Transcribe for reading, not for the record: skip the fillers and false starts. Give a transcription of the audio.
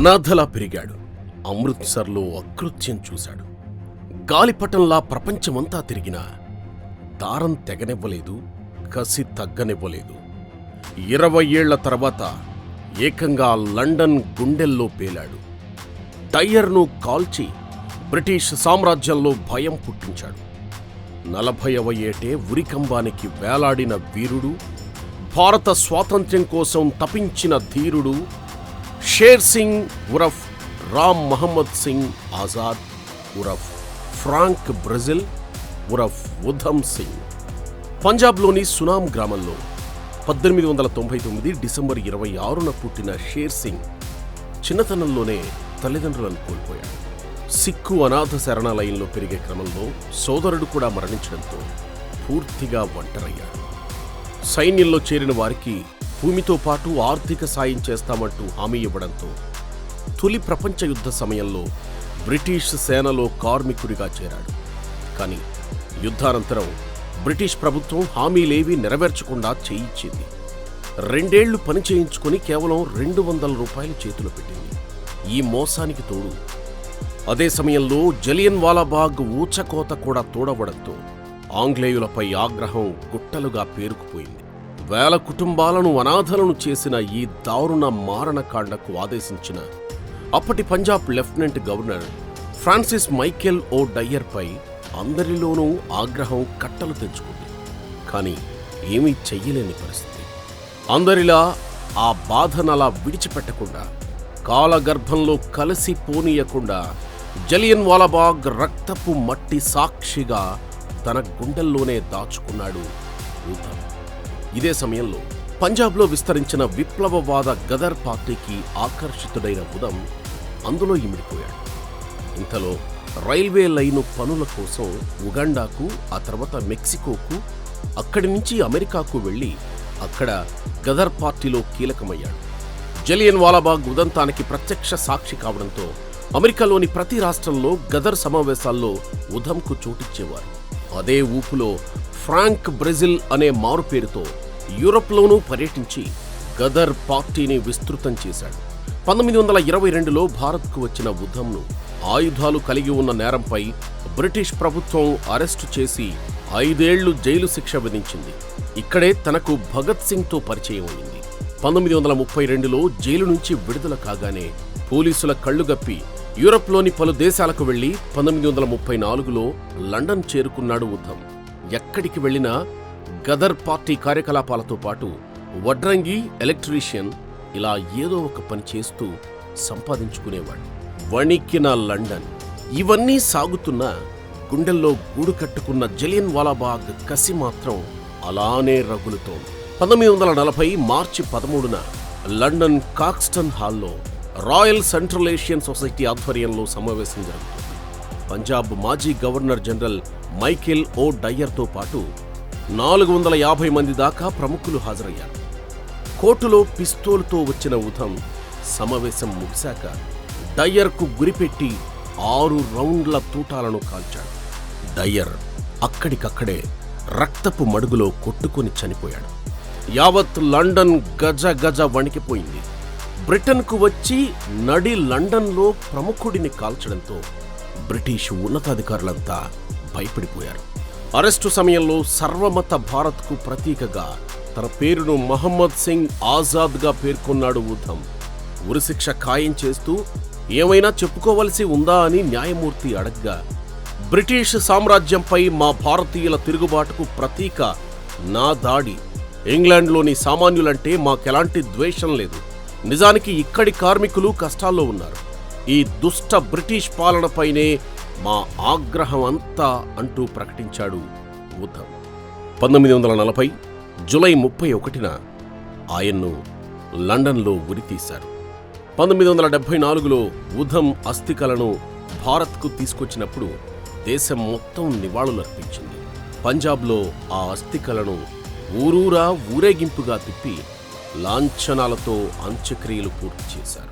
అనాథలా పెరిగాడు. అమృత్సర్లో అకృత్యం చూశాడు. గాలిపటంలా ప్రపంచమంతా తిరిగినా దారం తెగనివ్వలేదు, కసి తగ్గనివ్వలేదు. 20 ఏళ్ల తర్వాత ఏకంగా లండన్ గుండెల్లో పేలాడు. డయ్యర్ను కాల్చి బ్రిటిష్ సామ్రాజ్యంలో భయం పుట్టించాడు. 40వ ఏటే ఉరికంబానికి వేలాడిన వీరుడు, భారత స్వాతంత్ర్యం కోసం తపించిన ధీరుడు షేర్ సింగ్ ఉరఫ్ రామ్ మహమ్మద్ సింగ్ ఆజాద్ ఉరఫ్ ఫ్రాంక్ బ్రెజిల్ ఉరఫ్ ఉధమ్ సింగ్. పంజాబ్లోని సునామ్ గ్రామంలో 1899 డిసెంబర్ 26న పుట్టిన షేర్ సింగ్ చిన్నతనంలోనే తల్లిదండ్రులను కోల్పోయాడు. సిక్కు అనాథ శరణాలయంలో పెరిగే క్రమంలో సోదరుడు కూడా మరణించడంతో పూర్తిగా ఒంటరయ్యాడు. సైన్యంలో చేరిన వారికి భూమితో పాటు ఆర్థిక సాయం చేస్తామంటూ హామీ ఇవ్వడంతో తొలి ప్రపంచ యుద్ధ సమయంలో బ్రిటిష్ సేనలో కార్మికుడిగా చేరాడు. కానీ యుద్ధానంతరం బ్రిటిష్ ప్రభుత్వం హామీలేవీ నెరవేర్చకుండా చేయించింది. 2 ఏళ్లు పని చేయించుకుని కేవలం 200 రూపాయలు చేతిలో పెట్టింది. ఈ మోసానికి తోడు అదే సమయంలో జలియన్ వాలాబాగ్ ఊచకోత కూడా తోడవడంతో ఆంగ్లేయులపై ఆగ్రహం గుట్టలుగా పేరుకుపోయింది. వేల కుటుంబాలను అనాథలను చేసిన ఈ దారుణ మారణకాండకు ఆదేశించిన అప్పటి Punjab lieutenant governor Francis Michael O డయ్యర్పై అందరిలోనూ ఆగ్రహం కట్టలు తెంచుకుంది. కానీ ఏమీ చెయ్యలేని పరిస్థితి. అందరిలా ఆ బాధనలా విడిచిపెట్టకుండా, కాలగర్భంలో కలిసిపోనీయకుండా జలియన్ వాలాబాగ్ రక్తపు మట్టి సాక్షిగా తన గుండెల్లోనే దాచుకున్నాడు ఉధమ్. ఇదే సమయంలో పంజాబ్లో విస్తరించిన విప్లవవాద గదర్ పార్టీకి ఆకర్షితుడైన ఉధమ్ అందులో ఇమిడిపోయాడు. ఇంతలో రైల్వే లైను పనుల కోసం ఉగాండాకు, ఆ తర్వాత మెక్సికోకు, అక్కడి నుంచి అమెరికాకు వెళ్లి అక్కడ గదర్ పార్టీలో కీలకమయ్యాడు. జలియన్ వాలాబాగ్ ఉదంతానికి ప్రత్యక్ష సాక్షి కావడంతో అమెరికాలోని ప్రతి రాష్ట్రంలో గదర్ సమావేశాల్లో ఉధమ్కు చోటిచ్చేవారు. అదే ఊపులో ఫ్రాంక్ బ్రెజిల్ అనే మారు పేరుతో యూరప్లోనూ పర్యటించి గదర్ పార్టీని విస్తృతం చేశాడు. 1922లో భారత్కు వచ్చిన ఉధమ్ను ఆయుధాలు కలిగి ఉన్న నేరంపై బ్రిటిష్ ప్రభుత్వం అరెస్టు చేసి 5 ఏళ్లు జైలు శిక్ష విధించింది. ఇక్కడే తనకు భగత్ సింగ్తో పరిచయం అయింది. 1932లో జైలు నుంచి విడుదల కాగానే పోలీసుల కళ్లుగప్పి యూరప్లోని పలు దేశాలకు వెళ్లి 1934లో లండన్ చేరుకున్నాడు ఉధమ్. ఎక్కడికి వెళ్లినా గదర్ పార్టీ కార్యకలాపాలతో పాటు వడ్రంగి, ఎలక్ట్రీషియన్ ఇలా ఏదో ఒక పని చేస్తూ సంపాదించుకునేవాడు. వణికిన లండన్. ఇవన్నీ సాగుతున్న గుండెల్లో గూడు కట్టుకున్న జలియన్ వాలాబాగ్ కసి మాత్రం అలానే రగులుతోంది. 1940 మార్చి 13న లండన్ కాక్స్టన్ హాల్లో రాయల్ సెంట్రల్ ఏషియన్ సొసైటీ ఆధ్వర్యంలో సమావేశం జరుగుతుంది. పంజాబ్ మాజీ గవర్నర్ జనరల్ మైకేల్ ఓ డయ్యర్తో పాటు 450 మంది దాకా ప్రముఖులు హాజరయ్యారు. కోర్టులో పిస్తోలుతో వచ్చిన ఉధమ్ సమావేశం ముగిశాక డయ్యర్కు గురిపెట్టి 6 రౌండ్ల తూటాలను కాల్చాడు. డయ్యర్ అక్కడికక్కడే రక్తపు మడుగులో కొట్టుకొని చనిపోయాడు. యావత్ లండన్ గజ గజ వణికిపోయింది. బ్రిటన్కు వచ్చి నడి లండన్లో ప్రముఖుడిని కాల్చడంతో బ్రిటిష్ ఉన్నతాధికారులంతా భయపడిపోయారు. అరెస్టు సమయంలో సర్వమత భారత్కు ప్రతీకగా తన పేరును మహమ్మద్ సింగ్ ఆజాద్గా పేర్కొన్నాడు ఉధమ్. ఉరిశిక్ష ఖాయం చేస్తూ ఏమైనా చెప్పుకోవలసి ఉందా అని న్యాయమూర్తి అడగ్గా, బ్రిటిష్ సామ్రాజ్యంపై మా భారతీయుల తిరుగుబాటుకు ప్రతీక నా దాడి. ఇంగ్లాండ్లోని సామాన్యులంటే మాకెలాంటి ద్వేషం లేదు. నిజానికి ఇక్కడి కార్మికులు కష్టాల్లో ఉన్నారు. ఈ దుష్ట బ్రిటిష్ పాలనపైనే మా ఆగ్రహం అంతా అంటూ ప్రకటించాడు ఉధమ్. 1940 జూలై 31న ఆయన్ను లండన్లో ఉరితీశారు. 1974లో ఉధమ్ అస్థికలను భారత్కు తీసుకొచ్చినప్పుడు దేశం మొత్తం నివాళులర్పించింది. పంజాబ్లో ఆ అస్థికలను ఊరూరా ఊరేగింపుగా తిప్పి లాంఛనాలతో అంత్యక్రియలు పూర్తి చేశారు.